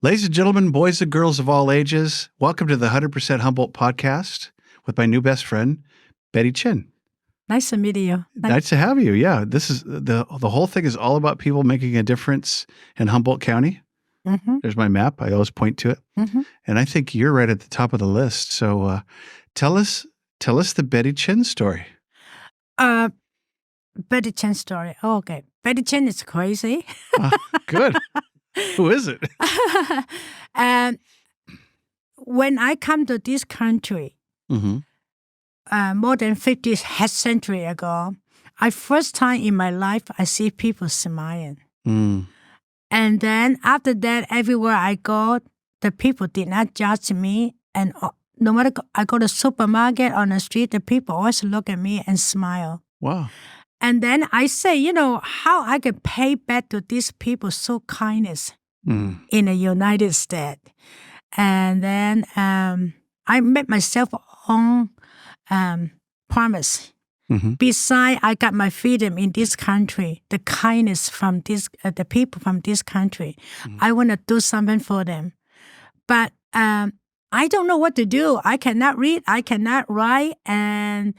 Ladies and gentlemen, boys and girls of all ages, welcome to the 100% Humboldt podcast with my new best friend, Betty Chinn. Nice to meet you. Nice to have you. Yeah, this is the whole thing is all about people making a difference in Humboldt County. Mm-hmm. There's my map. I always point to it. Mm-hmm. And I think you're right at the top of the list. So tell us the Betty Chinn story. Betty Chinn story. Oh, okay. Betty Chinn is crazy. Good. Who is it? When I come to this country, more than 50 century ago, first time in my life, I see people smiling. Mm. And then after that, everywhere I go, the people did not judge me. And no matter I go to the supermarket on the street, the people always look at me and smile. Wow. And then I say, how I can pay back to these people so kindness in the United States. And then I made myself own promise. Mm-hmm. Besides, I got my freedom in this country, the kindness from the people from this country. Mm-hmm. I want to do something for them. But I don't know what to do. I cannot read. I cannot write. And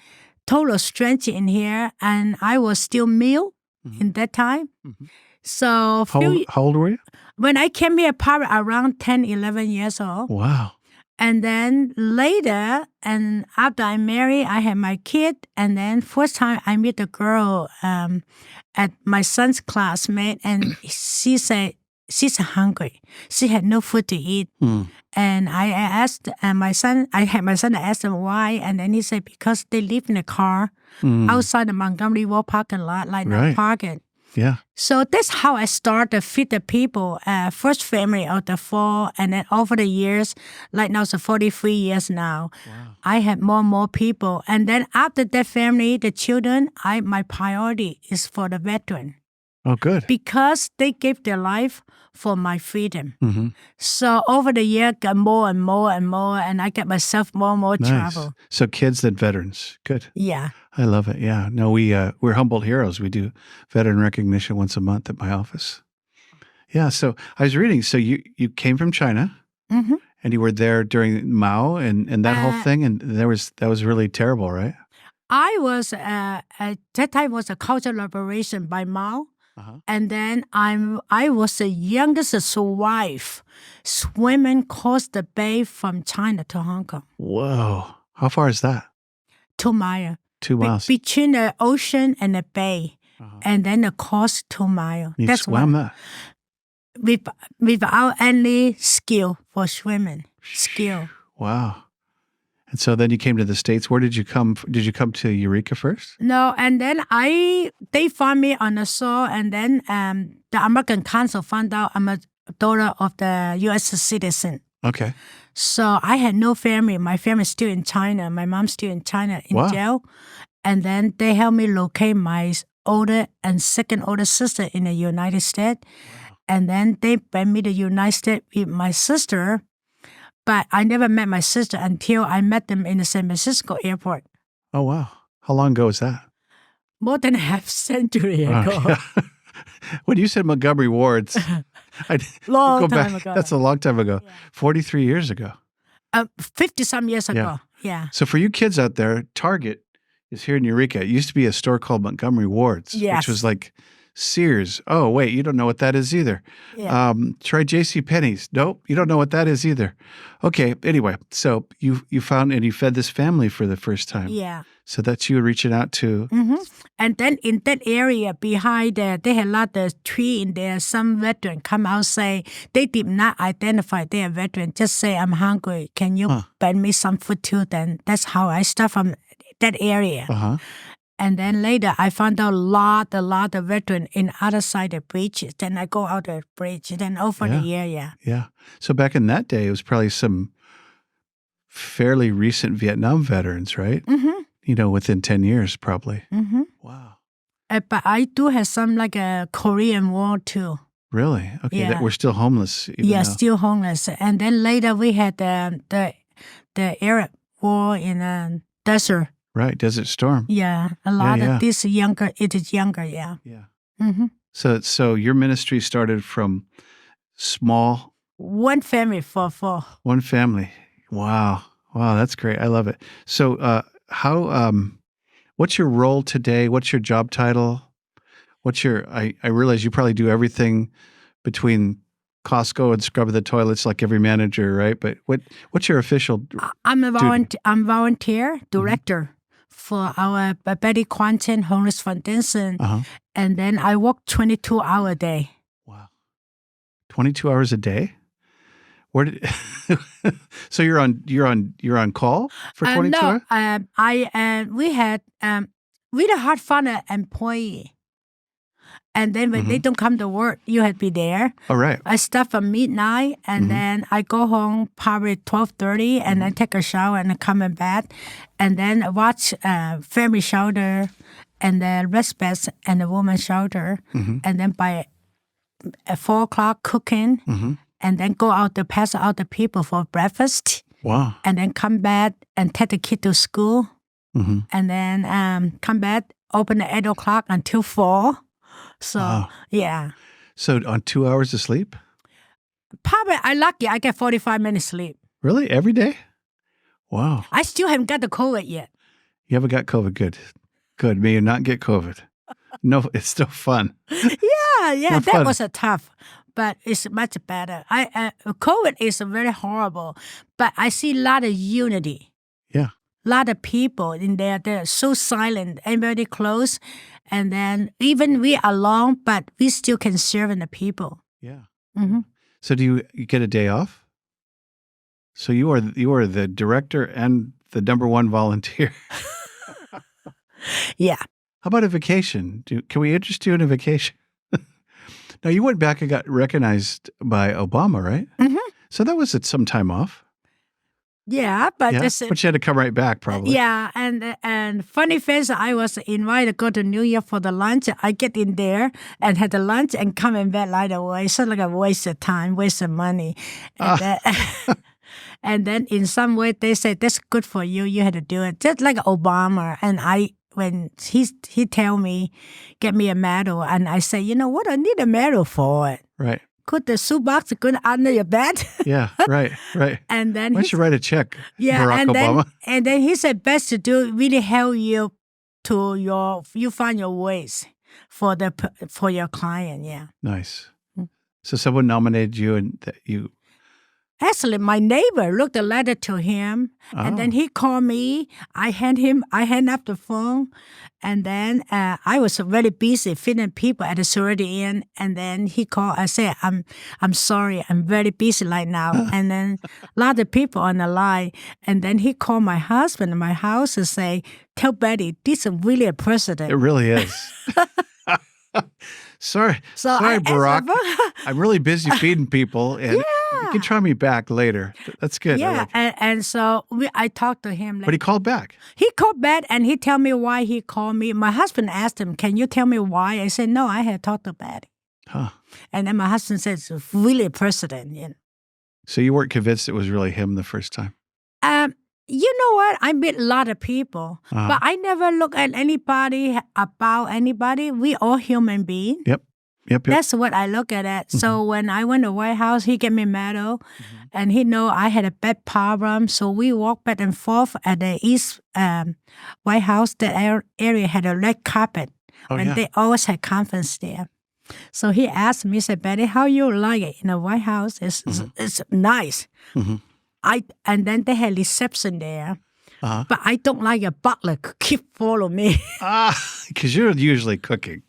total stranger in here, and I was still male in that time. Mm-hmm. So how old were you? When I came here, probably around 10, 11 years old. Wow. And then later, and after I married, I had my kid, and then first time I met a girl at my son's classmate, and she said, she's hungry. She had no food to eat. And I asked my son asked him why, and then he said, because they live in a car outside the Montgomery Ward parking lot, like not parking. Yeah. So that's how I started to feed the people. First family of the four, and then over the years, like now it's 43 years now, I had more and more people. And then after that family, the children, my priority is for the veteran. Oh, good. Because they gave their life for my freedom. Mm-hmm. So over the year, got more and more and more, and I got myself more and more travel. So kids and veterans. Good. Yeah. I love it. Yeah. No, we're Humboldt Heroes. We do veteran recognition once a month at my office. Yeah. So I was reading. So you came from China, and you were there during Mao and that whole thing, and that was really terrible, right? I was at that time was a cultural liberation by Mao. And then I was the youngest to survive swimming across the bay from China to Hong Kong. Whoa. How far is that? 2 miles. 2 miles. Between the ocean and the bay. And then across 2 miles. You swam that? Without any skill for swimming. Skill. Wow. And so then you came to the States. Where did you come? Did you come to Eureka first? No, and then they found me on the shore, and then the American Council found out I'm a daughter of the U.S. citizen. Okay. So I had no family. My family's still in China. My mom's still in China in jail. And then they helped me locate my older and second older sister in the United States. Wow. And then they brought me to the United States with my sister. But I never met my sister until I met them in the San Francisco airport. Oh, wow. How long ago was that? More than half century ago. Yeah. When you said Montgomery Wards, long time ago. That's a long time ago. Yeah. 43 years ago. 50-some years ago. Yeah. So for you kids out there, Target is here in Eureka. It used to be a store called Montgomery Wards, which was like Sears. Oh, wait, you don't know what that is either. Yeah. Try JCPenney's. Nope, you don't know what that is either. Okay, anyway, so you found and you fed this family for the first time. Yeah. So that's you reaching out to. Mm-hmm. And then in that area behind there, they had a lot of tree in there. Some veteran come out say, they did not identify they are veteran. Just say, I'm hungry. Can you bring me some food too? Then that's how I start from that area. Uh-huh. And then later, I found out a lot of veterans in other side of the bridge. Then I go out the bridge. Then over the year, Yeah. So back in that day, it was probably some fairly recent Vietnam veterans, right? Mm-hmm. Within 10 years, probably. Mm-hmm. Wow. But I do have some like a Korean War too. Really? Okay. Yeah. That we're still homeless. Even now. Still homeless. And then later we had the Arab War in the desert. Right, Desert Storm. Yeah, a lot of this younger, yeah. Yeah. Mm-hmm. So your ministry started from small one family for four. One family. Wow. Wow, that's great. I love it. So what's your role today? What's your job title? I realize you probably do everything between Costco and scrubbing the toilets like every manager, right? But what's your official I'm volunteer director for our Betty Chinn Homeless Foundation. And then I work 22 hours a day. Wow. 22 hours a day? Where did So you're on call for 22 hours? We had really hard fun employee. And then when they don't come to work, you have to be there. All right. I start from midnight, and then I go home probably 12:30, and then take a shower and come in bed, and then watch family shelter, and the respite and the women's shelter, and then by 4 o'clock cooking, and then go out to pass out the people for breakfast. Wow. And then come back and take the kid to school, and then come back, open at 8 o'clock until 4. So, yeah. So on 2 hours of sleep? Probably, I'm lucky I get 45 minutes sleep. Really? Every day? Wow. I still haven't got the COVID yet. You haven't got COVID? Good. Good. May you not get COVID. No, it's still fun. Yeah. That was tough, but it's much better. COVID is very horrible, but I see a lot of unity. Yeah. A lot of people in there, they're so silent, everybody close. And then even we are alone, but we still can serve the people. Yeah. Mm-hmm. So do you get a day off? So you are the director and the number one volunteer. Yeah. How about a vacation? Can we interest you in a vacation? Now, you went back and got recognized by Obama, right? So that was some time off. Yeah, but but you had to come right back, probably. Yeah, and funny face, I was invited to go to New York for the lunch. I get in there and had the lunch and come in bed right away. So like a waste of time, waste of money. And then in some way they say that's good for you. You had to do it, just like Obama. And when he tell me, get me a medal, and I say, you know what, I need a medal for it. Right. Put the shoebox good under your bed. Yeah, right. And then why don't you write a check, Barack Obama? And then he said, best to do really help you to you find your ways for your client. Yeah. Nice. So someone nominated you, and you. Actually, my neighbor wrote a letter to him, and then he called me. I hand up the phone, and then I was very busy feeding people at the sorority inn. And then he called. I said, "I'm sorry, I'm very busy right now." And then a lot of people on the line. And then he called my husband in my house and say, "Tell Betty, this is really a precedent." It really is. Sorry, Barack. I'm really busy feeding people, and you can try me back later. That's good. Yeah, and so I talked to him. But he called back. He called back, and he told me why he called me. My husband asked him, "Can you tell me why?" I said, "No, I had talked to Betty." Huh. And then my husband said, "It's really a precedent." You know? So you weren't convinced it was really him the first time? You know what? I meet a lot of people, but I never look at anybody about anybody. We all human beings. Yep. That's what I look at it. So when I went to White House, he gave me a medal, and he know I had a bad problem. So we walked back and forth at the East White House. That area had a red carpet, and they always had conference there. So he asked me, he said, "Betty, how you like it in the White House? It's nice." And then they had reception there. But I don't like a butler keep follow me. Because you're usually cooking.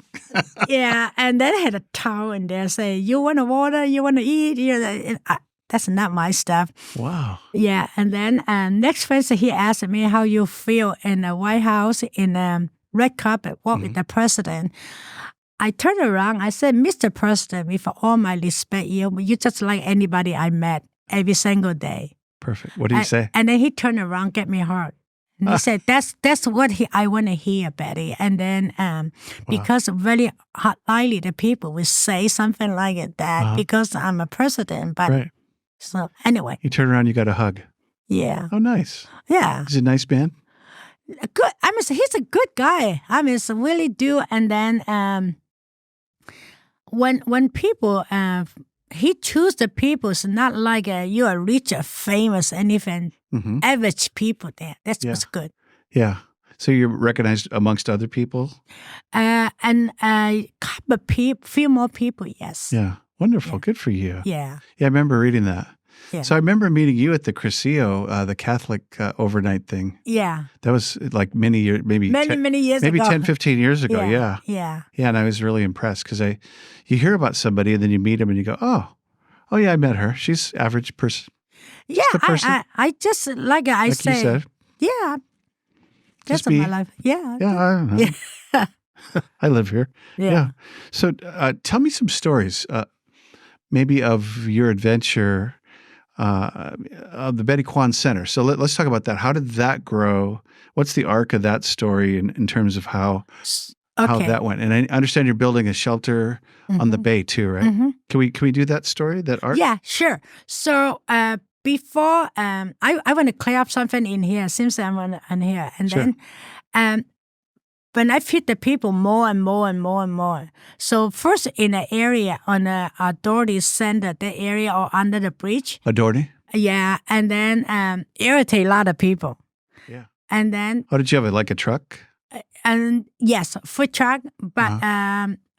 Yeah, and then I had a towel in there say, "You want a water? You want to eat?" That's not my stuff. Wow. Yeah, and then next Wednesday he asked me how you feel in the White House in a red carpet walk with the president. I turned around. I said, "Mr. President, with all my respect, you just like anybody I met every single day." Perfect. What did he say? And then he turned around, get me hard. And he said, that's what I want to hear, Betty. And then because very highly the people will say something like that because I'm a president. But so anyway. You turn around, you got a hug. Yeah. Oh, nice. Yeah. He's a nice man? Good. I mean, he's a good guy. I mean, it's really do. And then when people he choose the people. It's not like you are rich or famous, anything. Average people there. That's what's good. Yeah. So you're recognized amongst other people? And a couple of people, few more people, yes. Yeah. Wonderful. Good for you. Yeah. Yeah, I remember reading that. Yeah. So I remember meeting you at the Crescio, the Catholic overnight thing. Yeah. That was like many years, many years maybe ago. 10, 15 years ago. Yeah. Yeah. Yeah, and I was really impressed because you hear about somebody and then you meet them and you go, oh yeah, I met her. She's average person. Yeah, I just, like I like say. You said. Yeah. That's me. my life. Yeah. Yeah, I don't know. Yeah. I live here. Yeah. So tell me some stories, maybe of your adventure of the Betty Chinn Center. So let's talk about that. How did that grow? What's the arc of that story in terms of how that went? And I understand you're building a shelter on the bay too, right? Can we do that story, that arc? Yeah, sure. So before, I want to clear up something in here since I'm on here. And Sure. then when I feed the people more and more and more and more. So first in an area on a Doherty Center, the area or under the bridge. Doherty? Yeah, and then irritate a lot of people. Yeah. And then... Oh, did you have like a truck? And yes, food truck. But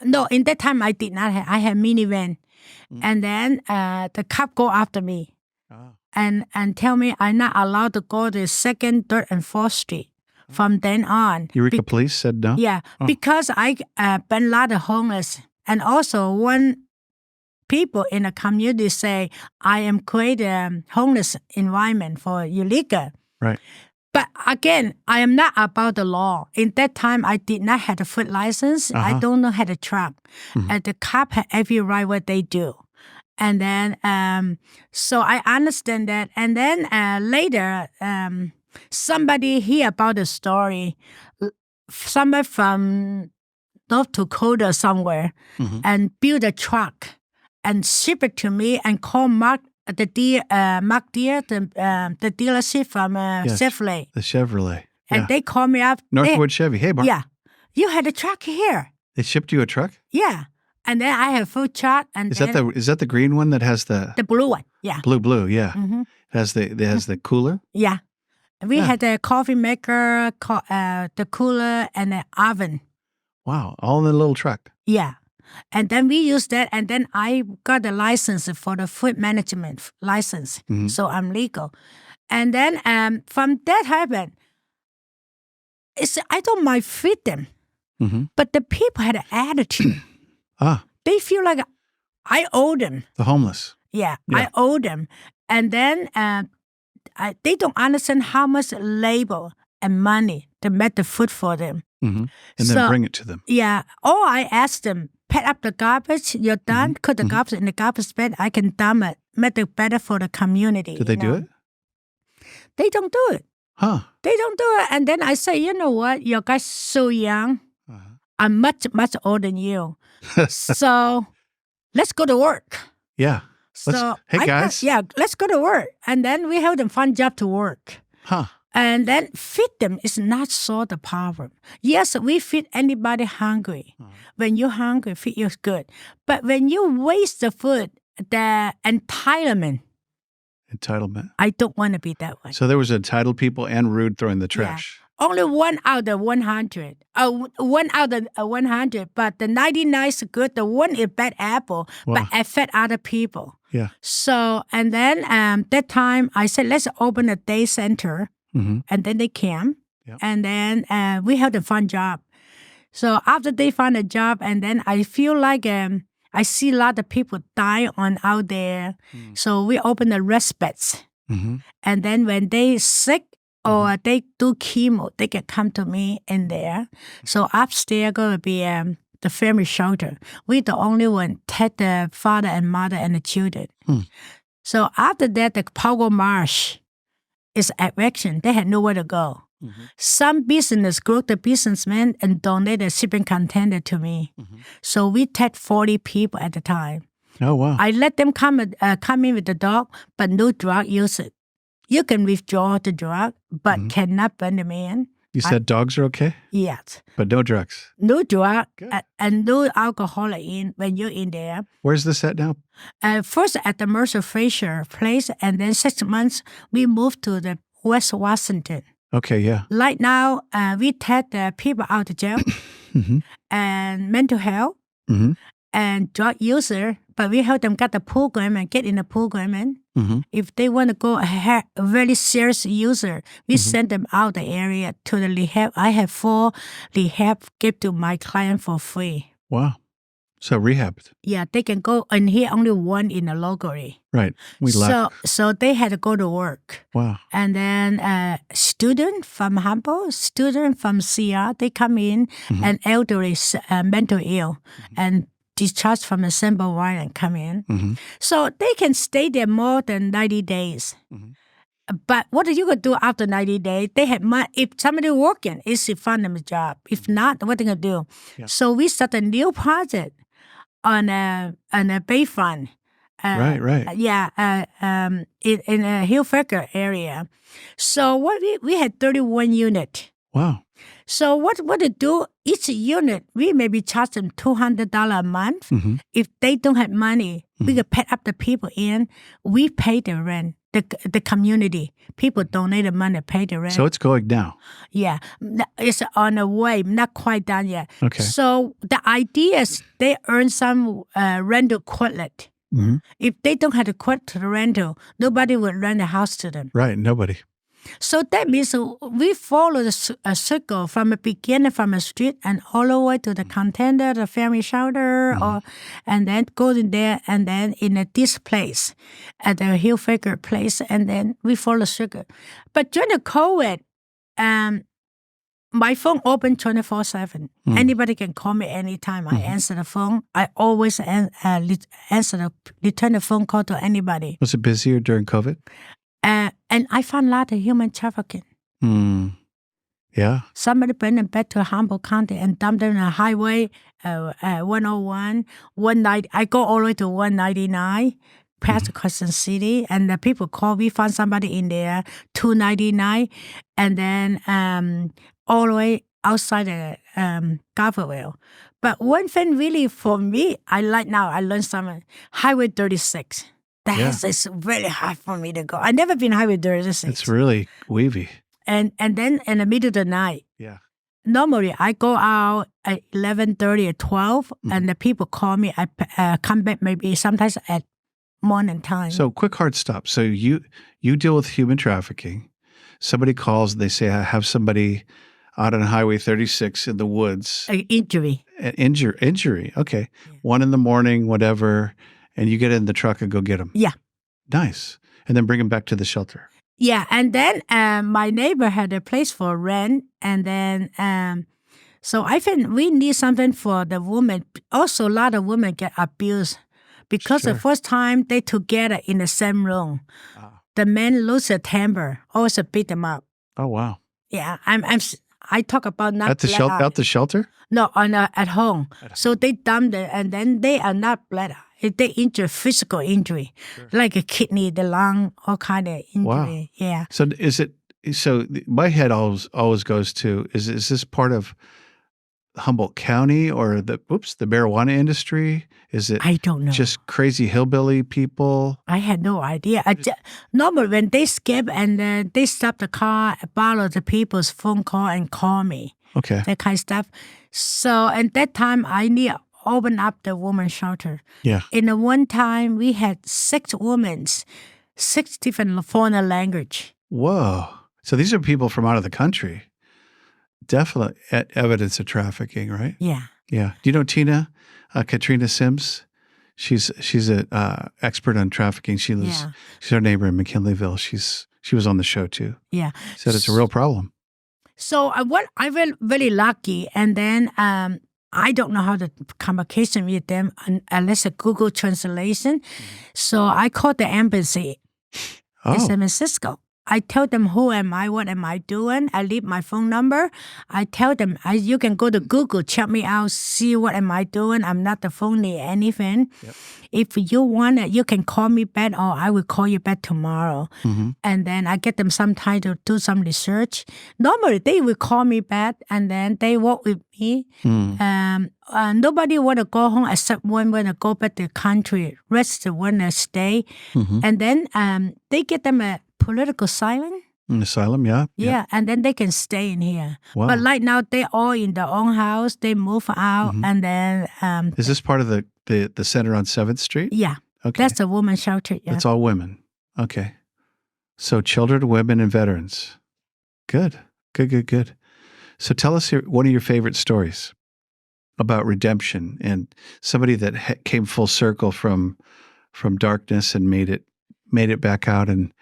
no, in that time I did not have. I had minivan. And then the cop go after me. And tell me I'm not allowed to go to 2nd, 3rd, and 4th Street. From then on. Eureka Police said no? Yeah, because I been a lot of homeless. And also when people in the community say, I am creating a homeless environment for Eureka. Right. But again, I am not about the law. In that time, I did not have a food license. I don't know how to truck. And the cop had every right what they do. And then, so I understand that. And then later, somebody hear about the story, somebody from North Dakota somewhere, and build a truck and ship it to me and call Mark Deere, the dealership from Chevrolet. The Chevrolet. And they call me up. Northwood Chevy. Hey, Mark. Yeah. You had a truck here. They shipped you a truck? Yeah. And then I have food truck. And is that the green one that has the blue one? Yeah. Blue, yeah. It has the cooler? Yeah. We had the coffee maker, the cooler, and the oven. Wow, all in the little truck. Yeah. And then we used that, and then I got the license for the food management license, so I'm legal. And then from that happened, I don't mind feed them, but the people had an attitude. They feel like I owe them. The homeless. Yeah. I owe them. And then they don't understand how much labor and money to make the food for them. And then bring it to them. Yeah. Or I ask them, pack up the garbage, you're done, put the garbage in the garbage bin, I can dump it, make it better for the community. Do they do it? They don't do it. They don't do it. And then I say, you know what, you guys so young. I'm much, much older than you. So let's go to work. Yeah. Hey, guys. Let's go to work. And then we have them fun job to work. And then feed them is not so the problem. Yes, we feed anybody hungry. When you're hungry, feed you good. But when you waste the food, the entitlement. I don't want to be that one. So there was entitled people and rude throwing the trash. Yeah. Only 1 out of 100. 1 out of 100. But the 99 is good. The one is bad apple. Wow. But I fed other people. Yeah. So, and then that time I said, let's open a day center. And then they came. Yep. And then we had a fun job. So after they found a job, and then I feel like I see a lot of people die on out there. So we open the respite. And then when they sick or they do chemo, they can come to me in there. So upstairs going to be the family shelter. We're the only one take the father and mother and the children. So after that, the Pogo Marsh is eviction. They had nowhere to go. Some business group, the businessmen, and donated shipping container to me. So we take 40 people at the time. Oh, wow. I let them come in with the dog, but no drug use it. You can withdraw the drug, but cannot burn them in. You said dogs are okay? Yes. But no drugs? No drug and no alcohol when you're in there. Where's this at now? First at the Mercer Fraser place, and then 6 months we moved to the West Washington. Okay, yeah. Right now, we take the people out of jail and mental health and drug user, but we help them get the program and get in the program. If they want to go a very serious user, we send them out the area to the rehab. I have 4 rehab give to my client for free. Wow. So rehabbed. Yeah, they can go, and here only 1 in the locally. Right. So they had to go to work. Wow. And then student from Humboldt, student from CR, they come in, and elderly, mental ill, and discharged from a simple wine and come in. So they can stay there more than 90 days. But what are you going to do after 90 days? They have money. If somebody working, it's a find them a job. If not, what are they going to do? Yeah. So we start a new project on a Bayfront. Right. Yeah, in a Hillfaker area. So what we had 31 units. Wow. So what to do? Each unit, we maybe charge them $200 a month. If they don't have money, we can pay up the people in. We pay the rent. The community, people donate the money, pay the rent. So it's going now. Yeah, it's on the way, not quite done yet. Okay. So the idea is they earn some rental credit. If they don't have to quit to the rental, nobody will rent a house to them. Right, nobody. So that means we follow a circle from the beginning, from the street and all the way to the container, the family shelter, and then go in there, and then in this place, at the Hillfaker place, and then we follow the circle. But during the COVID, my phone open 24/7. Anybody can call me anytime. I answer the phone. I always return the phone call to anybody. Was it busier during COVID? And I found a lot of human trafficking. Yeah. Somebody bring them back to Humboldt County and dump them on the highway, 101, 190. I go all the way to 199, past Carson City, and the people call. We found somebody in there, 299, and then all the way outside the Garberville. But one thing really for me, I learned something. Highway 36. It's really hard for me to go. I've never been Highway 36. It's really weavy. And then in the middle of the night. Yeah. Normally, I go out at 11:30 or 12, and the people call me. I come back maybe sometimes at morning time. So quick hard stop. So you deal with human trafficking. Somebody calls, they say, I have somebody out on Highway 36 in the woods. Injury. Injury. Okay. Yeah. 1 a.m, whatever. And you get in the truck and go get them. Yeah. Nice. And then bring them back to the shelter. Yeah. And then my neighbor had a place for rent. And then, so I think we need something for the women. Also, a lot of women get abused because the first time they together in the same room, the men lose their temper, also beat them up. Oh, wow. Yeah. I talk about not at the shelter. At the shelter? No, at home. So they dump it, and then they are not bled out. They injure physical injury, like a kidney, the lung, all kind of injury. Wow. Yeah. So is it? So my head always goes to is this part of Humboldt County or the marijuana industry? Is it? I don't know. Just crazy hillbilly people? I had no idea. Normally when they skip and they stop the car, borrow the people's phone call and call me. Okay. That kind of stuff. So at that time, I need open up the women's shelter. Yeah. In the one time, we had 6 women, 6 different foreign language. Whoa. So these are people from out of the country. Definitely evidence of trafficking, right? Yeah. Yeah. Do you know Katrina Sims? She's an expert on trafficking. She's our neighbor in McKinleyville. She was on the show too. Yeah. Said it's a real problem. So I felt very lucky, and then I don't know how to communication with them unless a Google translation. So I called the embassy in San Francisco. I tell them who am I, what am I doing. I leave my phone number. I tell them, you can go to Google, check me out, see what am I doing. I'm not the phony anything. Yep. If you want it, you can call me back or I will call you back tomorrow. And then I get them some time to do some research. Normally, they will call me back and then they work with me. Nobody want to go home except one want to go back to the country. Rest want to stay. And then they get them a political asylum. An asylum, yeah. Yeah, and then they can stay in here. Wow. But right now, they're all in their own house. They move out and then... Is this part of the center on 7th Street? Yeah. Okay. That's a woman shelter, yeah. That's all women. Okay. So children, women, and veterans. Good. Good. So tell us one of your favorite stories about redemption and somebody that came full circle from darkness and made it back out and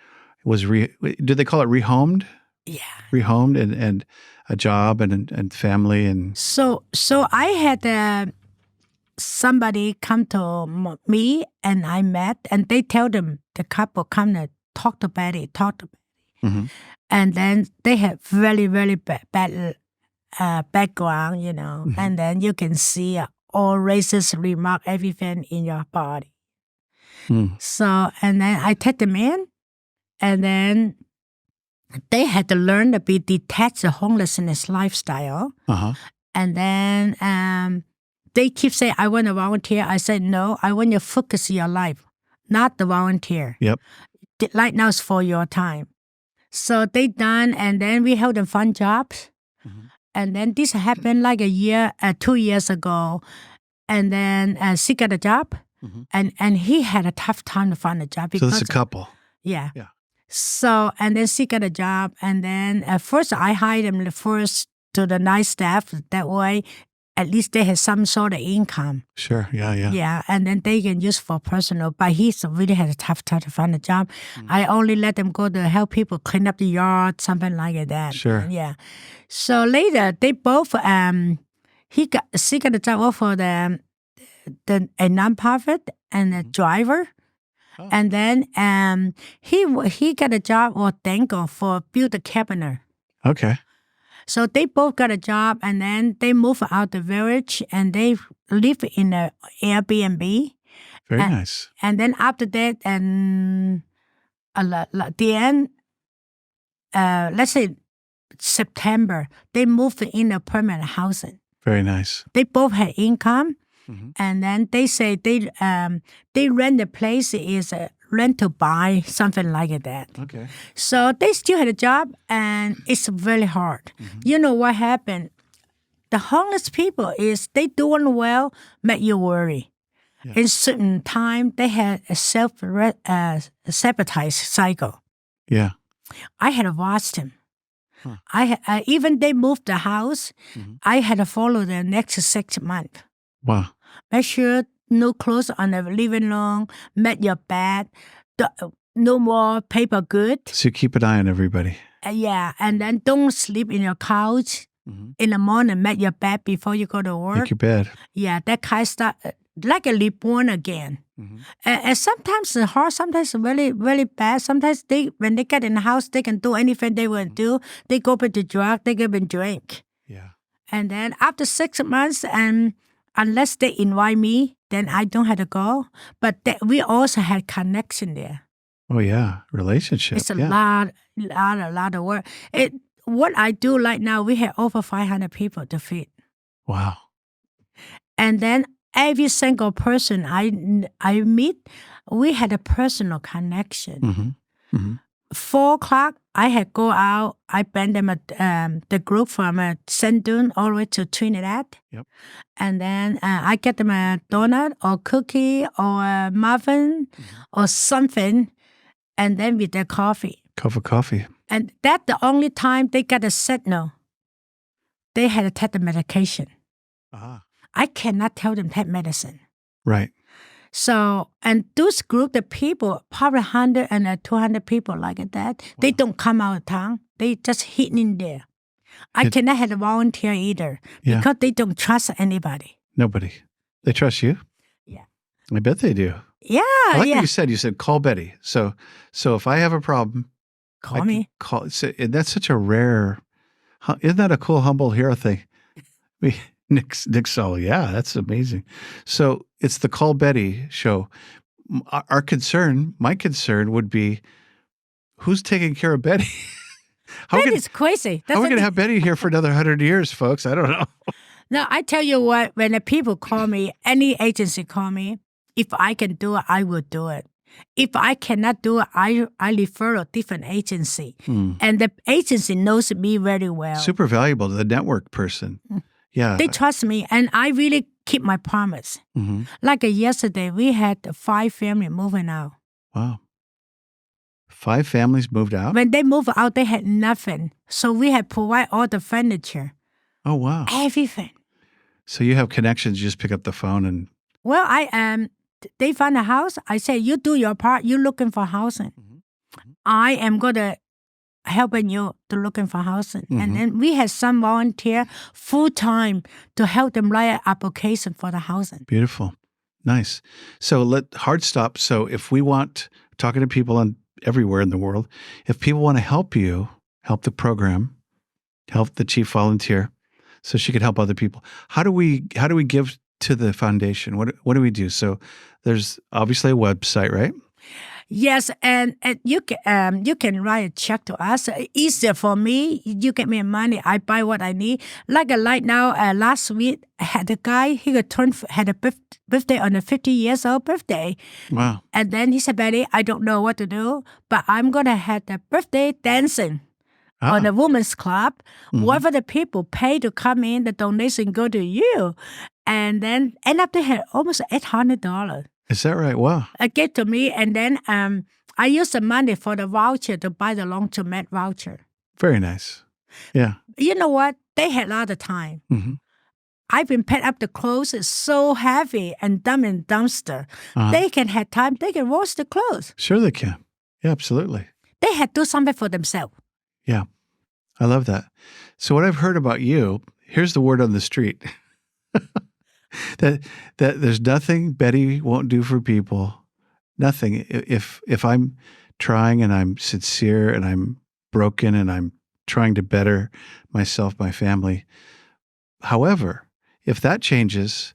was did they call it rehomed? Yeah. Rehomed and a job and family and... So I had somebody come to me and I met and they tell them the couple come to talk to Betty. And then they have very, very bad background, and then you can see all racist remark, everything in your body. So, and then I take them in and then they had to learn to be detached the homelessness lifestyle. And then they keep saying, I want to volunteer. I said, no, I want you to focus your life, not the volunteer. Yep. Right now is for your time. So they done, and then we held them fun jobs. And then this happened like 2 years ago. And then she got a job, and he had a tough time to find a job. So this is a couple. Yeah. So, and then she got a job, and then at first I hired him first to the night staff. That way, at least they had some sort of income. Sure, yeah. Yeah, and then they can use for personal. But he really had a tough time to find a job. I only let them go to help people clean up the yard, something like that. Sure. Yeah. So later, they both, she got a job for a nonprofit and a driver. And then he got a job with Dango for build a cabinet. Okay. So they both got a job, and then they moved out the village, and they live in an Airbnb. Very nice. And then after that, and the end, let's say September, they moved in a permanent housing. Very nice. They both had income, and then they say they rent the place is rent to buy, something like that. Okay. So they still had a job, and it's very hard. You know what happened? The homeless people is they doing well, make you worry. Yeah. In certain time, they had a sabotage cycle. Yeah. I had to watch them. Even they moved the house, I had to follow the next 6 months. Wow. Make sure no clothes on the living room, make your bed, no more paper good. So you keep an eye on everybody. Yeah, and then don't sleep in your couch. In the morning, make your bed before you go to work. Make your bed. Yeah, that kind of stuff, like a reborn again. And sometimes it's hard, sometimes it's really, really bad. Sometimes when they get in the house, they can do anything they want to do. They go back to drug, they go and drink. Yeah. And then after 6 months, and unless they invite me, then I don't have to go. But we also had connection there. Oh yeah, relationship. It's a lot of work. What I do right now, we have over 500 people to feed. Wow. And then every single person I meet, we had a personal connection. 4 o'clock, I had go out. I bring them the group from St. Dune all the way to Trinidad. Yep. And then I get them a donut or cookie or a muffin or something, and then with their coffee. Cup of coffee. And that's the only time they got a signal. They had to take the medication. I cannot tell them take medicine. Right. So, and those group of people, probably 100 and 200 people like that, they don't come out of town. They just hidden in there. I cannot have a volunteer either because they don't trust anybody. Nobody. They trust you? Yeah. I bet they do. Yeah, I like what you said. You said, call Betty. So if I have a problem, Call me. And that's such a rare. Isn't that a cool Humboldt hero thing? Nick Solo, yeah, that's amazing. So it's the Call Betty show. My concern would be, who's taking care of Betty? Betty's crazy. How are we going to have Betty here for another 100 years, folks? I don't know. No, I tell you what, when the people call me, any agency call me, if I can do it, I will do it. If I cannot do it, I refer a different agency. And the agency knows me very well. Super valuable to the network person. Yeah. They trust me, and I really keep my promise. Like yesterday, we had 5 families moving out. Wow. 5 families moved out? When they moved out, they had nothing. So we had provide all the furniture. Oh, wow. Everything. So you have connections, you just pick up the phone and... Well, they found a house. I said, you do your part. You're looking for housing. I am going to helping you to looking for housing. And then we had some volunteer full-time to help them write an application for the housing. Beautiful. Nice. So hard stop. So if we want, talking to people everywhere in the world, if people want to help you, help the program, help the chief volunteer, so she could help other people. How do we give to the foundation? What do we do? So there's obviously a website, right? Yes, and you can write a check to us. Easier for me. You get me money. I buy what I need. Like right now, last week I had a guy. He had a birthday on a 50 years old birthday. Wow! And then he said, "Betty, I don't know what to do, but I'm gonna have the birthday dancing." On the women's club, whatever the people pay to come in, the donation go to you. And then end up they had almost $800. Is that right? Wow. It gave to me, and then I used the money for the voucher to buy the laundromat voucher. Very nice. Yeah. You know what? They had a lot of time. I've been packed up the clothes. It's so heavy and dumb in dumpster. They can have time. They can wash the clothes. Sure they can. Yeah, absolutely. They had to do something for themselves. Yeah. I love that. So what I've heard about you, here's the word on the street. that there's nothing Betty won't do for people. Nothing. If I'm trying and I'm sincere and I'm broken and I'm trying to better myself, my family. However, if that changes,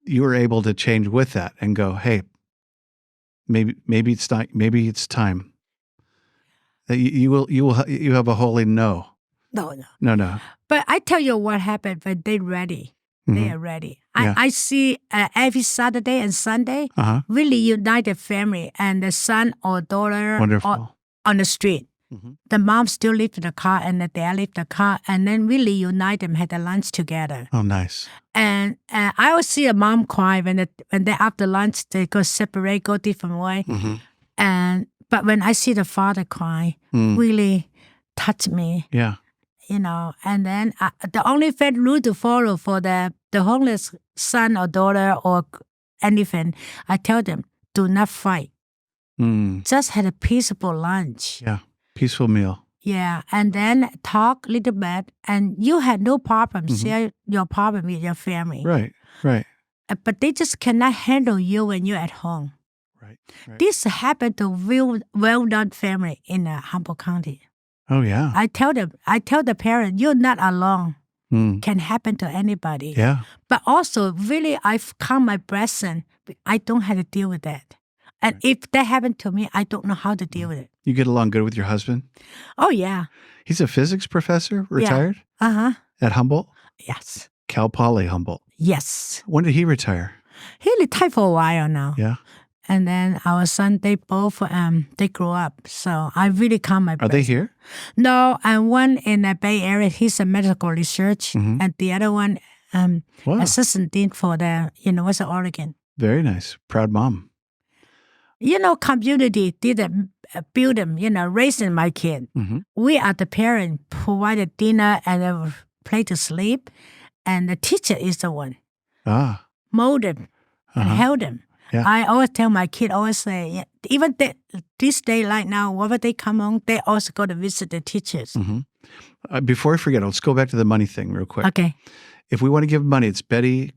you are able to change with that and go, hey, maybe it's not, maybe it's time. That you have a holy no. No. But I tell you what happened when they're ready. They are ready. Yeah. I see every Saturday and Sunday, really united family and the son or daughter on the street. The mom still live in the car and the dad live in the car, and then really unite them, had the lunch together. Oh, nice. And I always see a mom cry when they after lunch, they go separate, go different way. But when I see the father cry, really touch me. Yeah. You know, and then the only rule to follow for the homeless son or daughter or anything, I tell them, do not fight. Just had a peaceful lunch. Yeah, peaceful meal. Yeah, and then talk a little bit, and you had no problem. Share your problem with your family. Right. But they just cannot handle you when you're at home. Right. This happened to well-known family in Humboldt County. Oh, yeah. I tell the parent, you're not alone. Can happen to anybody. Yeah. But also, really, I've count my blessing. I don't have to deal with that. And if that happened to me, I don't know how to deal with it. You get along good with your husband? Oh, yeah. He's a physics professor, retired? Yeah. At Humboldt? Yes. Cal Poly Humboldt? Yes. When did he retire? He retired for a while now. Yeah. And then our son, they both, they grew up. So I really count my blessing. Are they here? No, and one in the Bay Area, he's a medical research. And the other one, assistant dean for the University of Oregon. Very nice. Proud mom. Community didn't build them, raising my kid. We are the parent, provided dinner and a place to sleep. And the teacher is the one. Mold them and held them. Yeah. I always tell my kid, always say, even this day right now, whenever they come home, they also go to visit the teachers. Before I forget, let's go back to the money thing real quick. Okay. If we want to give money, it's Betty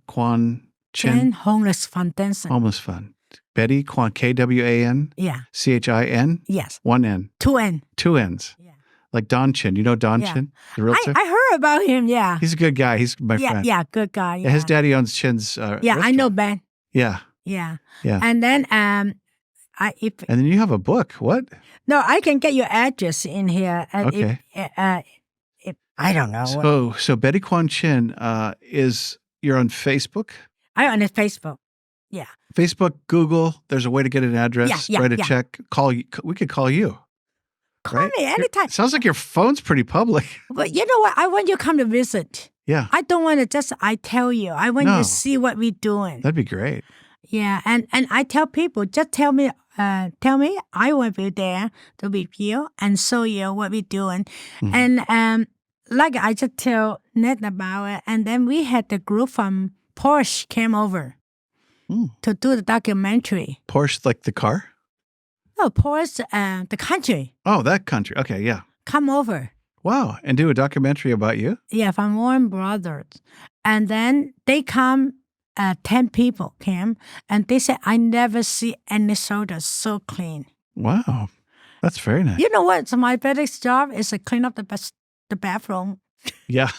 Chinn Homeless Foundation. Homeless Fund. Betty Kwan, Kwan, Yeah. Chin? Yes. One N. 2 N. 2 N's. Yeah. Like Don Chin. You know Don Yeah. Chin, the realtor? I heard about him, yeah. He's a good guy. He's my friend. Yeah, good guy. Yeah, his daddy owns Chin's Yeah, I know Ben. Yeah. Yeah. Yeah. And then And then you have a book. What? no, I can get your address in here. Okay. I don't know. So Betty Kwan Chin you're on Facebook? I'm on Facebook. Yeah. Facebook, Google. There's a way to get an address. Write a check. Call you. We could call you. Call me anytime. Sounds like your phone's pretty public. But you know what? I want you to come to visit. Yeah. I don't want to just I tell you. I want you to see what we're doing. That'd be great. Yeah, and I tell people, just tell me, I will be there to be you and show you what we're doing. Mm-hmm. And like I just tell Ned about it, and then we had the group from Porsche came over to do the documentary. Porsche, like the car? No, Porsche, the country. Oh, that country. Okay, yeah. Come over. Wow, and do a documentary about you? Yeah, from Warren Brothers. And then they come, 10 people came, and they said, I never see any soda so clean. Wow, that's very nice. You know what? So my biggest job is to clean up the bathroom. Yeah.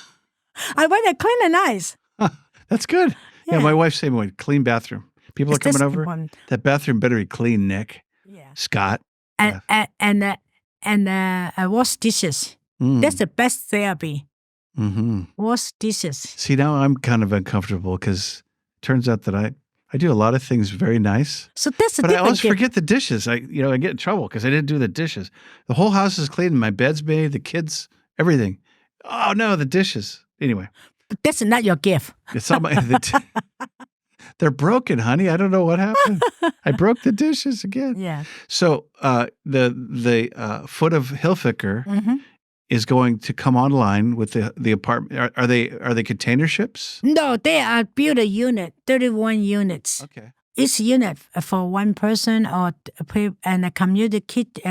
I want to clean and nice. That's good. Yeah, my wife's saying, "Way clean bathroom. People are coming over. Important. That bathroom better be clean, Nick." Yeah. Scott. And wash dishes. That's the best therapy. Mm-hmm. Wash dishes. See, now I'm kind of uncomfortable because it turns out that I do a lot of things very nice. So that's a but I always forget the dishes. I get in trouble because I didn't do the dishes. The whole house is clean. My bed's made. The kids, everything. Oh no, the dishes. Anyway. But that's not your gift. It's not my. They're broken, honey. I don't know what happened. I broke the dishes again. Yeah. So the Foot of Hilfiger is going to come online with the apartment. Are they container ships? No, they are built a unit, 31 units. Okay. Each unit for one person and a community kitchen.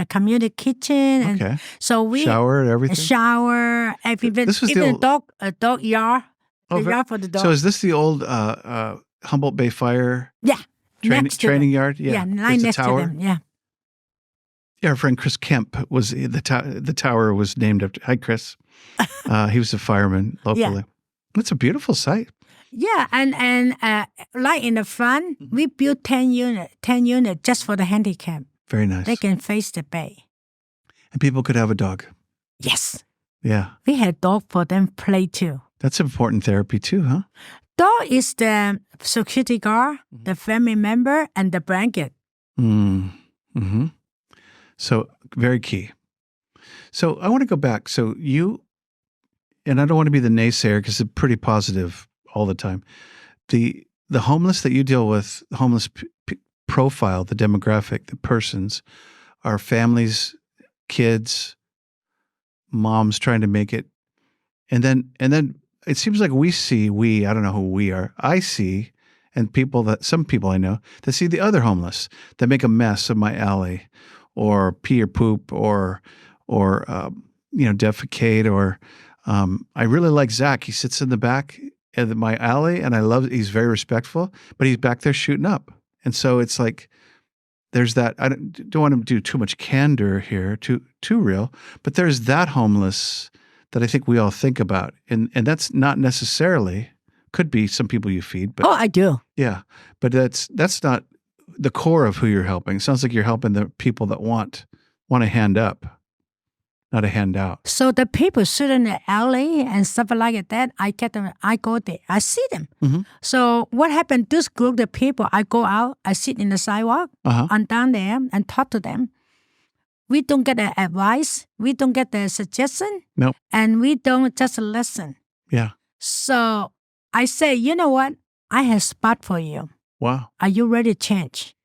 Okay. And so we shower and everything. Shower, everything. This was even a dog yard. Oh, the yard for the dog. So is this the old Humboldt Bay Fire? Yeah. Training yard? Yeah. Right next to them. Yeah. Yeah, our friend Chris Kemp was the tower was named after. Hi, Chris. He was a fireman locally. Yeah. It's a beautiful site. Yeah, and like in the front, we built 10 unit just for the handicap. Very nice. They can face the bay. And people could have a dog. Yes. Yeah. We had dog for them play too. That's important therapy too, huh? Dog is the security guard, the family member, and the blanket. Mm-hmm. So very key. So I want to go back. So you, and I don't want to be the naysayer because it's pretty positive all the time. The homeless that you deal with, the homeless profile, the demographic, the persons, are families, kids, moms trying to make it. And then it seems like I don't know who we are. I see, and some people I know that see the other homeless that make a mess of my alley or pee or poop or defecate or I really like Zach. He sits in the back of my alley and he's very respectful, but he's back there shooting up. And so it's like there's that. I don't want to do too much candor here, too real, but there's that homeless that I think we all think about. And that's not necessarily, could be some people you feed. But, I do. Yeah. But that's not the core of who you're helping. It sounds like you're helping the people that want a hand up, not a handout. So the people sit in the alley and stuff like that, I get them, I go there, I see them. Mm-hmm. So what happened, this group of people, I go out, I sit in the sidewalk, I'm down there and talk to them. We don't get the advice. We don't get the suggestion. Nope. And we don't just listen. Yeah. So I say, you know what? I have a spot for you. Wow. Are you ready to change?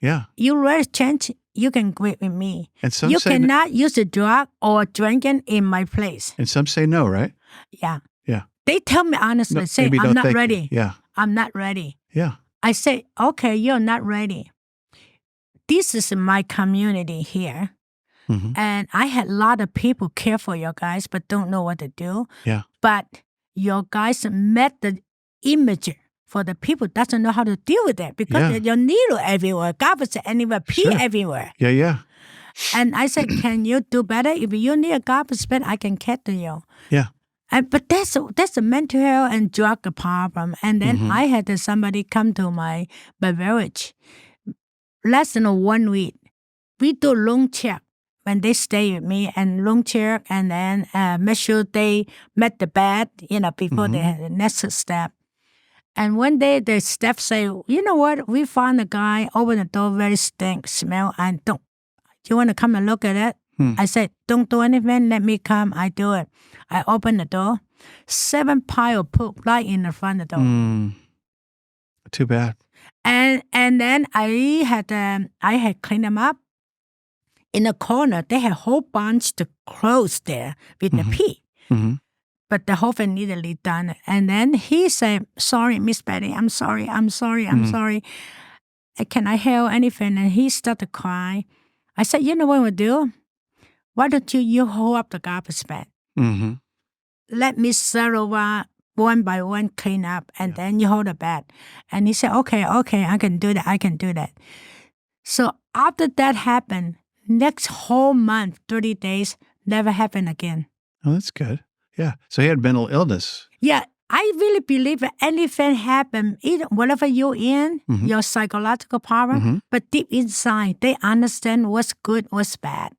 Yeah. You ready to change? You can quit with me. And some you say cannot use the drug or drinking in my place. And some say no, right? Yeah. Yeah. They tell me honestly, no, say, I'm not ready. You. Yeah. I'm not ready. Yeah. I say, okay, you're not ready. This is my community here. Mm-hmm. And I had a lot of people care for your guys, but don't know what to do. Yeah. But your guys met the image for the people doesn't know how to deal with it because your needle everywhere, garbage anywhere, pee everywhere. Yeah. And I said, can you do better? If you need a garbage bin, I can get to you. Yeah. But that's a mental health and drug problem. And then I had somebody come to my village. Less than 1 week. We do loan check when they stay with me and loan check and then make sure they met the bed, before they had the next step. And one day the staff say, you know what? We found a guy, open the door, very stink, smell, and you want to come and look at it? I said, don't do anything. Let me come. I do it. I open the door. 7 piles of poop right in the front of the door. Too bad. And then I had cleaned them up. In the corner, they had a whole bunch of clothes there with the pee. But the whole thing needed to be done. And then he said, sorry, Miss Betty, I'm sorry. Can I help anything? And he started crying. I said, you know what we'll do? Why don't you hold up the garbage bin? Let me settle one by one, clean up, and then you hold the bed. And he said, okay, I can do that. So after that happened, next whole month, 30 days, never happened again. Oh, that's good. Yeah. So he had mental illness. Yeah. I really believe that anything happen, either whatever you're in, your psychological problem, but deep inside, they understand what's good, what's bad.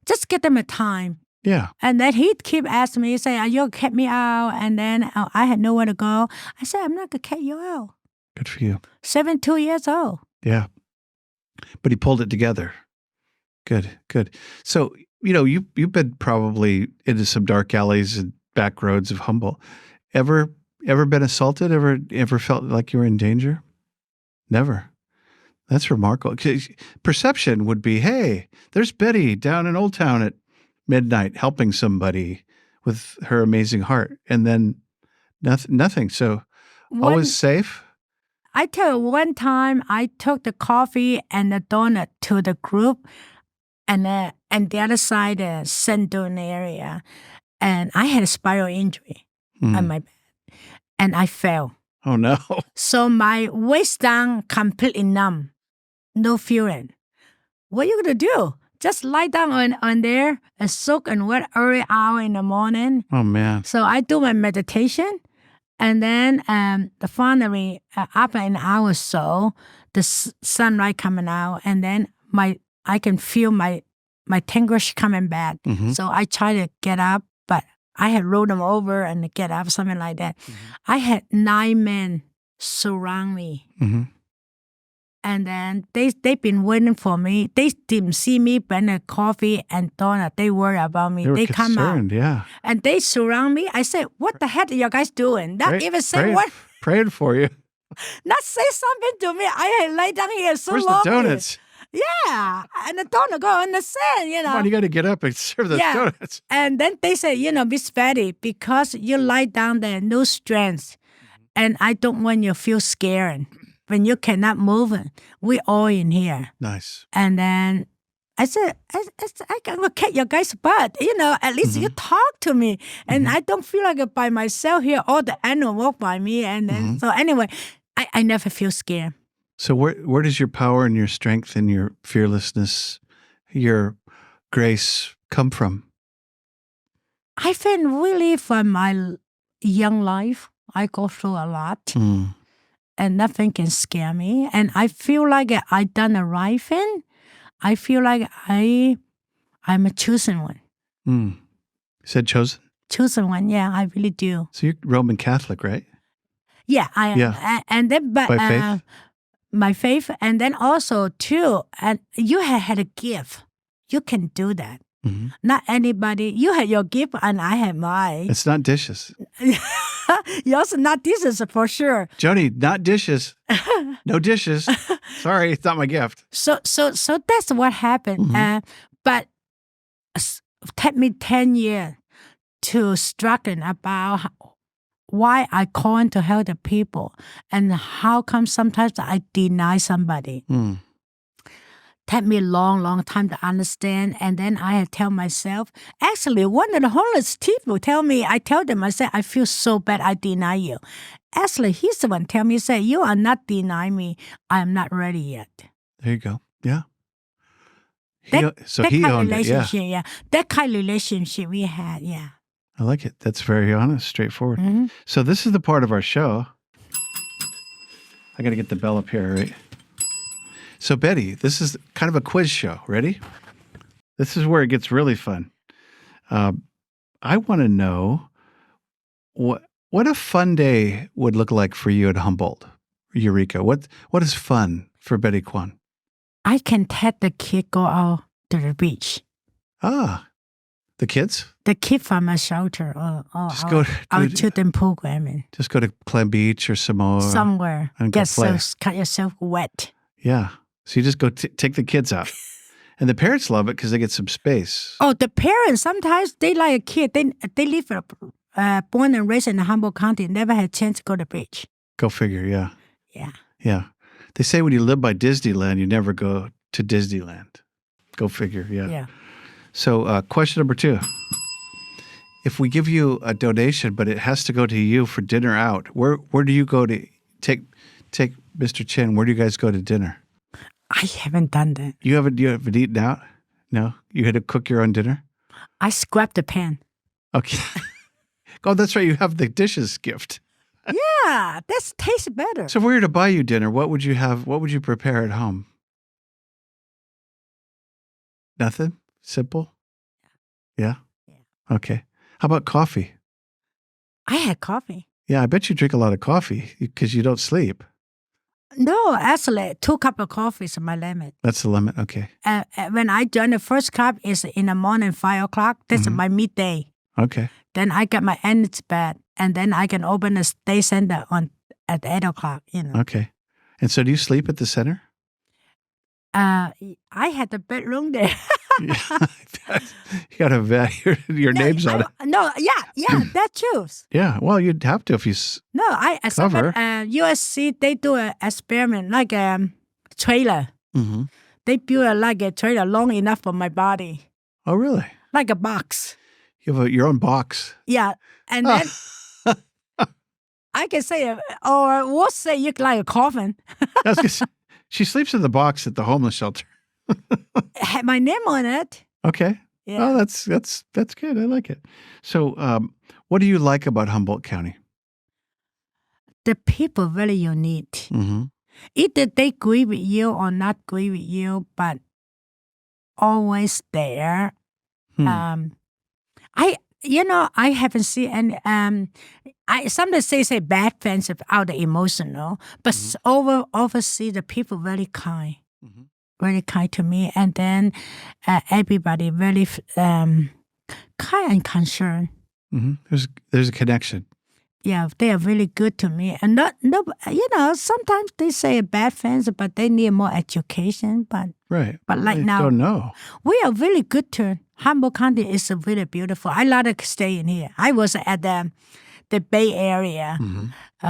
Just give them a time. Yeah. And then he'd keep asking me, he say, are you going to cut me out? And then I had nowhere to go. I said, I'm not going to cut you out. Good for you. 72 years old. Yeah. But he pulled it together. Good. So, you've been probably into some dark alleys and back roads of Humboldt. Ever been assaulted? Ever felt like you were in danger? Never. That's remarkable. Perception would be, hey, there's Betty down in Old Town at midnight helping somebody with her amazing heart. And then nothing. So always safe? I tell you, one time I took the coffee and the donut to the group and the other side, the Sandune area. And I had a spiral injury on my back. And I fell. Oh, no. So my waist down completely numb. No feeling. What are you going to do? Just lie down on there and soak and wet early hour in the morning. Oh, man. So I do my meditation. And then finally, after an hour or so, the sunlight coming out. And then I can feel my tingles coming back. So I try to get up, but I had rolled them over and get up, something like that. I had 9 men surround me. And then they've been waiting for me. They didn't see me bring a coffee and donut. They worry about me. They come out. Yeah. And they surround me. I said, what the heck are you guys doing? Not even say what. Praying for you. Not say something to me. I had laid down here so long. Where's the donuts? Yeah. And the donut go on the sand, Come on, you got to get up and serve the donuts. And then they say, Miss Betty, because you lie down there, no strength. And I don't want you to feel scared. When you cannot move, we all in here. Nice. And then I said, I can go kick your guys' butt. At least you talk to me. And I don't feel like by myself here. All the animals walk by me. And then, so anyway, I never feel scared. So where does your power and your strength and your fearlessness, your grace come from? I think really from my young life, I go through a lot. And nothing can scare me. And I feel like I done the right thing. I feel like I'm a chosen one. You said chosen? Chosen one, yeah, I really do. So you're Roman Catholic, right? Yeah, I am. Yeah. And then, but by faith? My faith, and then also too, and you had a gift. You can do that. Not anybody. You had your gift, and I had mine. It's not dishes. Yours not dishes for sure. Joni, not dishes. No dishes. Sorry, it's not my gift. So that's what happened. But it took me 10 years to struggle about why I call in to help the people and how come sometimes I deny somebody. Take me a long time to understand. And then I had tell myself, actually, one of the homeless people I tell them, I said, I feel so bad, I deny you. actually, he's the one tell me, say, you are not denying me. I am not ready yet. There you go. Yeah. That He kind of owned it. Yeah. relationship, that kind of relationship we had, yeah. I like it. That's very honest, straightforward. Mm-hmm. So this is the part of our show. I got to get the bell up here, right? So Betty, this is kind of a quiz show. Ready? This is where it gets really fun. I want to know what a fun day would look like for you at Humboldt, Eureka. What is fun for Betty Kwan? I can take the kid go out to the beach. Ah, the kids? The kid from a shelter or Just go our children programming. Just go to Clem Beach or Samoa. Somewhere. And Get play. cut yourself wet. Yeah. So you just go take the kids out. And the parents love it because they get some space. Oh, the parents, sometimes they like a kid. They live born and raised in Humboldt County, never had a chance to go to the beach. Go figure, yeah. Yeah. Yeah. They say when you live by Disneyland, you never go to Disneyland. Go figure, yeah. Yeah. So question number 2. If we give you a donation, but it has to go to you for dinner out, where do you go to take Mr. Chinn? Where do you guys go to dinner? I haven't done that. You haven't eaten out? No? You had to cook your own dinner? I scrapped the pan. Okay. Oh, that's right. You have the dishes gift. Yeah, that tastes better. So if we were to buy you dinner, what would you have? What would you prepare at home? Nothing? Simple? Yeah? Yeah. Okay. How about coffee? I had coffee. Yeah, I bet you drink a lot of coffee because you don't sleep. No, actually, 2 cups of coffee is my limit. That's the limit? Okay. When I join the first cup is in the morning, 5 o'clock. That's my midday. Okay. Then I get my energy back, and then I can open the day center at 8 o'clock, Okay. And so do you sleep at the center? I had the bedroom there. You got to vet your name's on it. No, yeah, that's true. Yeah, well, you'd have to if you No, I cover. USC, they do an experiment like a trailer. Mm-hmm. They build like a trailer long enough for my body. Oh, really? Like a box. You have your own box. Yeah, and then I can say, or we'll say you like a coffin. She sleeps in the box at the homeless shelter. Had my name on it. Okay. Yeah. Oh, that's good. I like it. So, what do you like about Humboldt County? The people very unique. Mm-hmm. Either they agree with you or not agree with you, but always there. I haven't seen any. I sometimes say bad things about the emotional, but oversee the people very kind, very kind to me, and then everybody very kind and concerned. Mm-hmm. There's a connection. Yeah, they are really good to me, and sometimes they say bad things, but they need more education. But right, but like now, don't know. We are really good to Humboldt County is really beautiful. I like to stay in here. I was at the Bay Area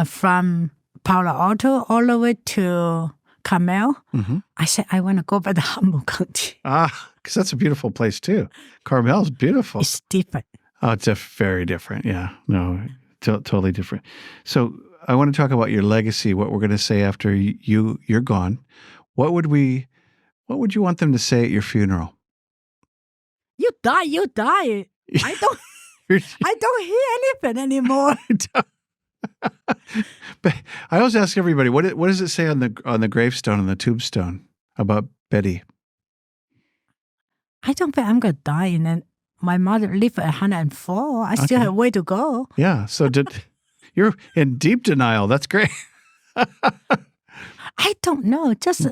from Palo Alto all the way to Carmel. Mm-hmm. I said I want to go back to Humboldt County. Because that's a beautiful place too. Carmel's beautiful. It's different. Oh, it's very different. Yeah, no. Totally different. So I want to talk about your legacy, what we're going to say after you're gone. What would you want them to say at your funeral? You die. I don't hear anything anymore. But I always ask everybody, what does it say on the gravestone, on the tombstone about Betty? I don't think I'm going to die and then my mother lived at 104. I still have a way to go. Yeah. So you're in deep denial. That's great. I don't know. Just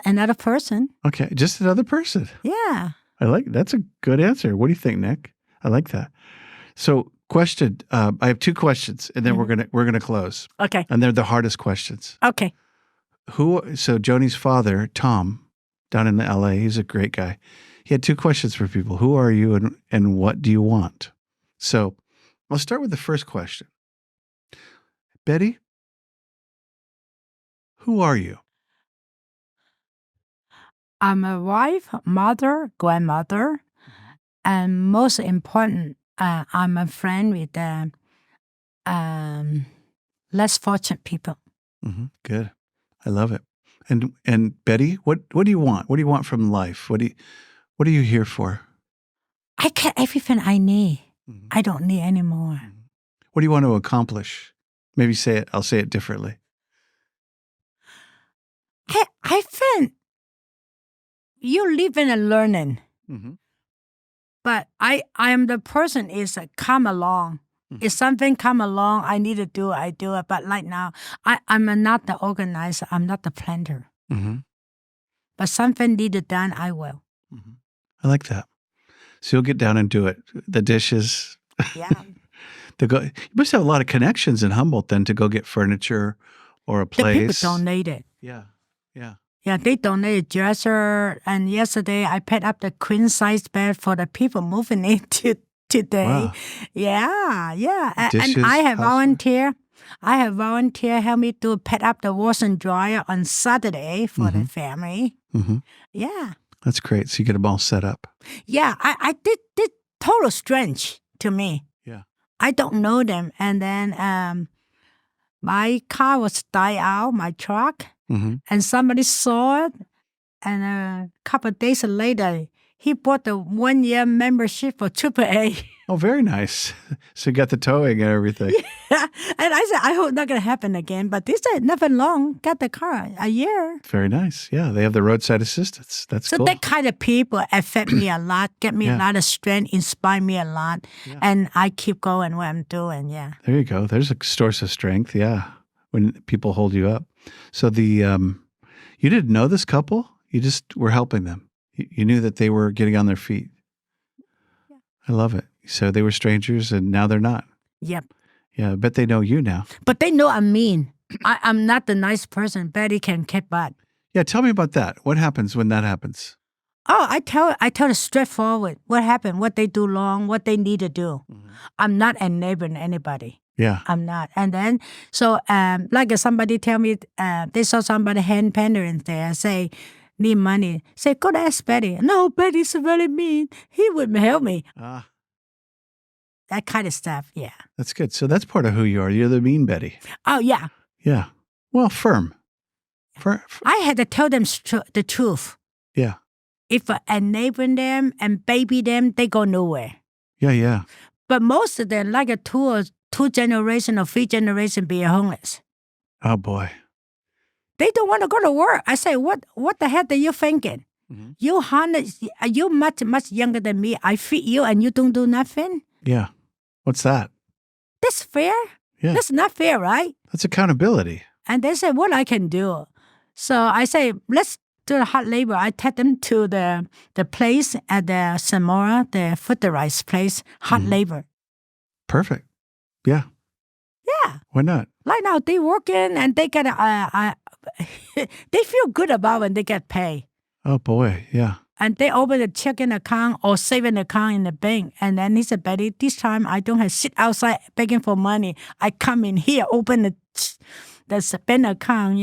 another person. Okay. Just another person. Yeah. That's a good answer. What do you think, Nick? I like that. So question, I have 2 questions and then we're going to close. Okay. And they're the hardest questions. Okay. So Joni's father, Tom, down in LA, he's a great guy. He had 2 questions for people. Who are you and what do you want? So I'll start with the first question. Betty, who are you? I'm a wife, mother, grandmother, and most important, I'm a friend with less fortunate people. Good. I love it. And Betty, what do you want? What do you want from life? What are you here for? I get everything I need. I don't need any more. What do you want to accomplish? Maybe say it. I'll say it differently. I think you live in a learning. But I am the person is come along. If something come along, I need to do it, I do it. But right now, I'm not the organizer. I'm not the planner. But something needed done, I will. I like that. So you'll get down and do it. The dishes. Yeah. You must have a lot of connections in Humboldt then to go get furniture or a place. The people donate it. Yeah. Yeah, they donated a dresser. And yesterday, I picked up the queen-size bed for the people moving in today. Wow. Yeah. Dishes, and I have housework. volunteer help me to pick up the wash and dryer on Saturday for the family. Yeah. That's great. So you get them all set up. Yeah, I did total strange to me. Yeah. I don't know them. And then my car was died out, my truck, and somebody saw it. And a couple of days later, he bought the 1-year membership for AAA. Oh, very nice. So you got the towing and everything. Yeah. And I said, I hope not going to happen again. But they said, nothing long, got the car, a year. Very nice. Yeah, they have the roadside assistance. That's So cool. that kind of people affect me a lot, get me a lot of strength, inspire me a lot. Yeah. And I keep going what I'm doing, yeah. There you go. There's a source of strength, yeah, when people hold you up. So you didn't know this couple? You just were helping them. You knew that they were getting on their feet. Yeah. I love it. So they were strangers and now they're not. Yep. Yeah, I bet they know you now. But they know I'm mean. I'm not the nice person. Betty can kick butt. Yeah, tell me about that. What happens when that happens? Oh, I tell it straightforward. What happened, what they do wrong, what they need to do. I'm not enabling anybody. Yeah. I'm not. And then, so like somebody tell me, they saw somebody hand pandering there, say, need money. Say, go to ask Betty. No, Betty's very mean. He wouldn't help me. That kind of stuff, yeah. That's good. So that's part of who you are. You're the mean Betty. Oh, yeah. Yeah. Well, firm. I had to tell them the truth. Yeah. If I enable them and baby them, they go nowhere. Yeah. But most of them, like a two generation or 3 generation, be homeless. Oh, boy. They don't want to go to work. I say, what the heck are you thinking? You much younger than me. I feed you and you don't do nothing? Yeah. What's that? That's fair? Yeah. That's not fair, right? That's accountability. And they said, what I can do? So I say, let's do the hard labor. I take them to the place at the Samora, the Footerized place, hard labor. Perfect. Yeah. Yeah. Why not? Right now, they working and they get they feel good about when they get paid. Oh, boy. Yeah. And they open a checking account or saving account in the bank. And then he said, Betty, this time I don't have to sit outside begging for money. I come in here, open the spend account,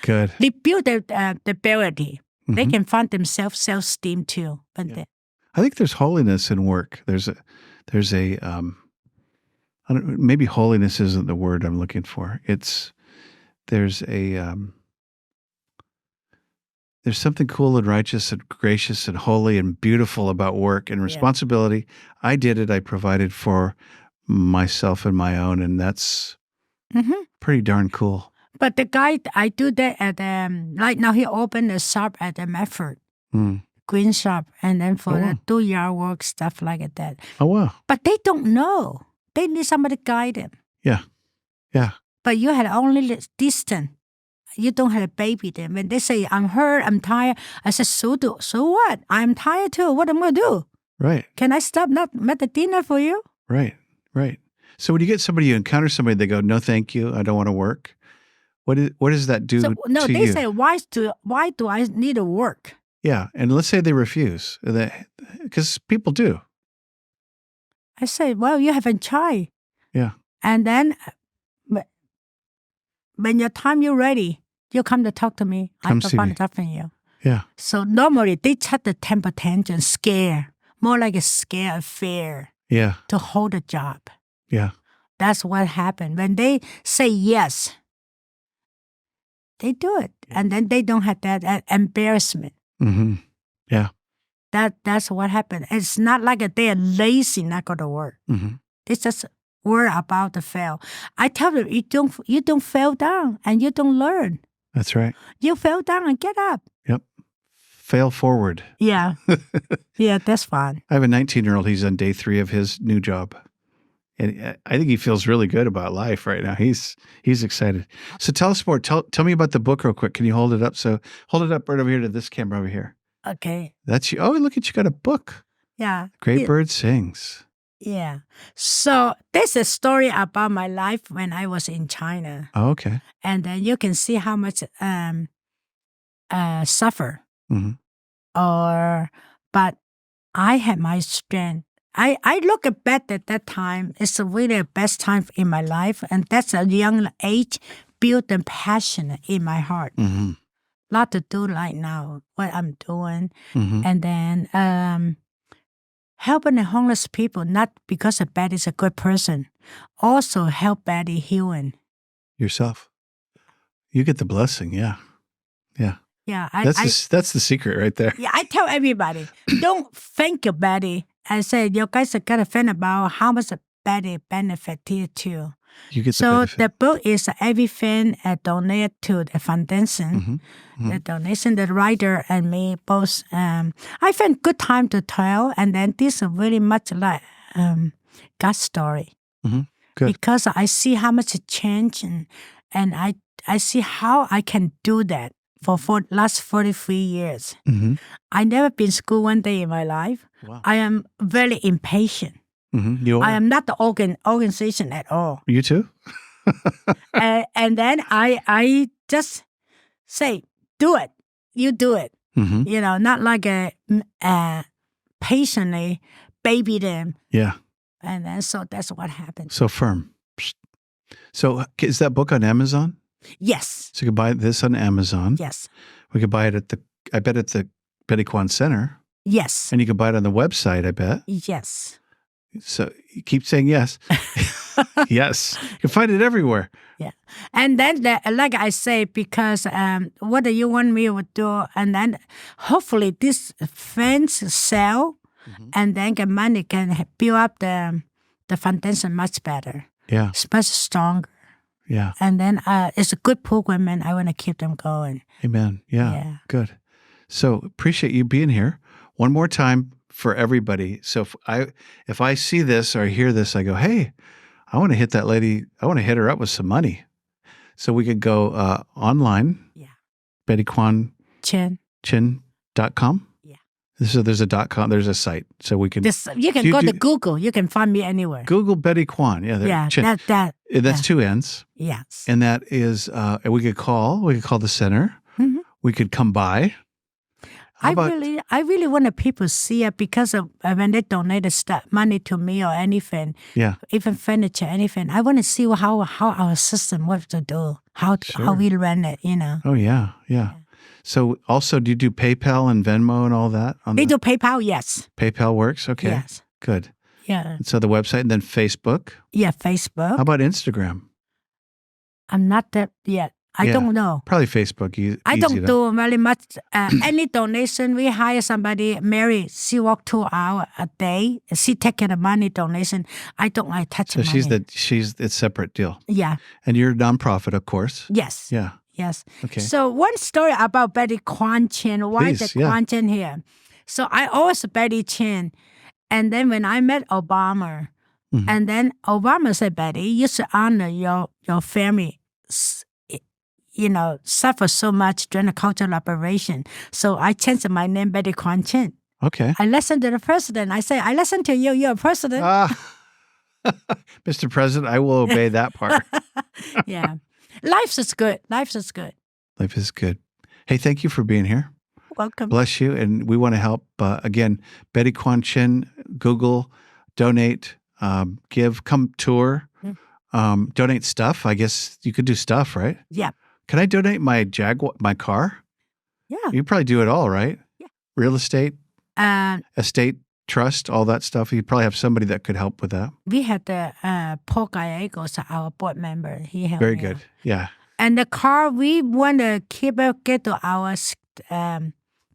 Good. They build the ability. They can find themselves self-esteem too. But I think there's holiness in work. There's maybe holiness isn't the word I'm looking for. There's something cool and righteous and gracious and holy and beautiful about work and responsibility. I did it. I provided for myself and my own, and that's pretty darn cool. But the guy, I do that at right now. He opened a shop at the Medford, green shop, and then for the do-yard work stuff like that. Oh wow! But they don't know. They need somebody to guide them. Yeah. But you had only distance. You don't have a baby then. When they say, I'm hurt, I'm tired, I said, so what? I'm tired too. What am I going to do? Right. Can I stop not make the dinner for you? Right. So when you encounter somebody, they go, no, thank you. I don't want to work. What does that do to you? No, they say, why do I need to work? Yeah. And let's say they refuse. Because people do. I say, well, you haven't tried. Yeah. And then when your time you're ready, you come to talk to me. I can find stuff from you. Yeah. So normally they check the temper tantrum, scare, more like a scare affair. Yeah. To hold a job. Yeah. That's what happened. When they say yes, they do it. And then they don't have that embarrassment. Mm-hmm. Yeah. That's what happened. It's not like they're lazy, not go to work. Mm-hmm. They just worry about the fail. I tell them, you don't fail down and you don't learn. That's right. You fell down and get up. Yep. Fail forward. Yeah. Yeah, that's fun. I have a 19-year-old. He's on day 3 of his new job. And I think he feels really good about life right now. He's excited. So tell us more. Tell me about the book real quick. Can you hold it up? So hold it up right over here to this camera over here. Okay. That's you. Oh, look at you got a book. Yeah. Great Bird Sings. Yeah. So there's a story about my life when I was in China. Oh, okay. And then you can see how much suffer. Mm-hmm. But I had my strength. I look back at that time. It's really the best time in my life. And that's a young age, built a passion in my heart. Mm-hmm. Lot to do right now, what I'm doing. Mm-hmm. And then helping the homeless people, not because Betty's a good person, also help Betty healing. Yourself. You get the blessing, yeah. Yeah. Yeah. That's the secret right there. Yeah, I tell everybody, don't thank your Betty. I say, you guys got to think about how much Betty benefited too. You get the So benefit. the book is everything donated to the foundation. Mm-hmm. Mm-hmm. The donation, the writer and me both. I found good time to tell, and then this is very much like God's story. Mm-hmm. Good. Because I see how much it changed, and I see how I can do that for last 43 years. Mm-hmm. I never been school one day in my life. Wow. I am very impatient. Mm-hmm. You are? I am not the organization at all. You too? And then I just say, do it. You do it. Mm-hmm. You know, not like patiently baby them. Yeah. And then so that's what happened. So firm. So is that book on Amazon? Yes. So you can buy this on Amazon. Yes. We could buy it at the Betty Chinn Center. Yes. And you can buy it on the website, I bet. Yes. So you keep saying yes. Yes. You can find it everywhere. Yeah. And then, like I say, because what do you want me to do? And then hopefully this fence sell, and then the money can build up the foundation much better. Yeah. It's much stronger. Yeah. And then it's a good program, and I want to keep them going. Amen. Yeah. Good. So appreciate you being here. One more time for everybody. So if I see this or hear this, I go, hey, I want to hit that lady. I want to hit her up with some money. So we could go online. Yeah. Betty Chinn. Chin.com. Yeah. So there's a .com. There's a site. So we can. You can go to Google. You can find me anywhere. Google Betty Chinn. Yeah. Yeah. Chin. That's 2 N's. Yes. And that is, we could call the center. Mm-hmm. We could come by. I really want people to see it because of when they donate money to me or anything, even furniture, anything. I want to see how our system works to do, how we run it, you know. Oh, yeah. So also, do you do PayPal and Venmo and all that? They do PayPal, yes. PayPal works? Okay. Yes. Good. Yeah. And so the website and then Facebook? Yeah, Facebook. How about Instagram? I'm not that yet. I don't know. Probably Facebook. I don't do very much. Any donation, we hire somebody, Mary, she work 2 hours a day. She take care of money donation. I don't touch money. So she's it's separate deal. Yeah. And you're a nonprofit, of course. Yes. Yeah. Yes. Okay. So one story about Betty Chinn. Why the Chinn here? So I always Betty Chinn. And then when I met Obama, and then Obama said, Betty, you should honor your family. You know, suffer so much during the cultural liberation. So I changed my name, Betty Chinn. Okay. I listened to the president. I say, I listen to you. You're a president. Mr. President, I will obey that part. Yeah. Life is good. Life is good. Hey, thank you for being here. Welcome. Bless you. And we want to help. Again, Betty Chinn, Google, donate, give, come tour, donate stuff. I guess you could do stuff, right? Yeah. Can I donate my car? Yeah. You probably do it all, right? Yeah. Real estate, estate trust, all that stuff? You probably have somebody that could help with that. We had the Paul Gallegos, our board member. He helped Very me good. out. Yeah. And the car, we want to get to our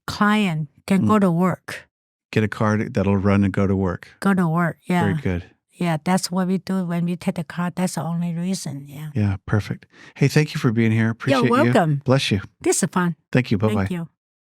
client can go to work. Get a car that'll run and go to work. Go to work, yeah. Very good. Yeah, that's what we do when we take the car. That's the only reason, yeah. Yeah, perfect. Hey, thank you for being here. Appreciate you. You're welcome. Bless you. This is fun. Thank you. Bye-bye. Thank you.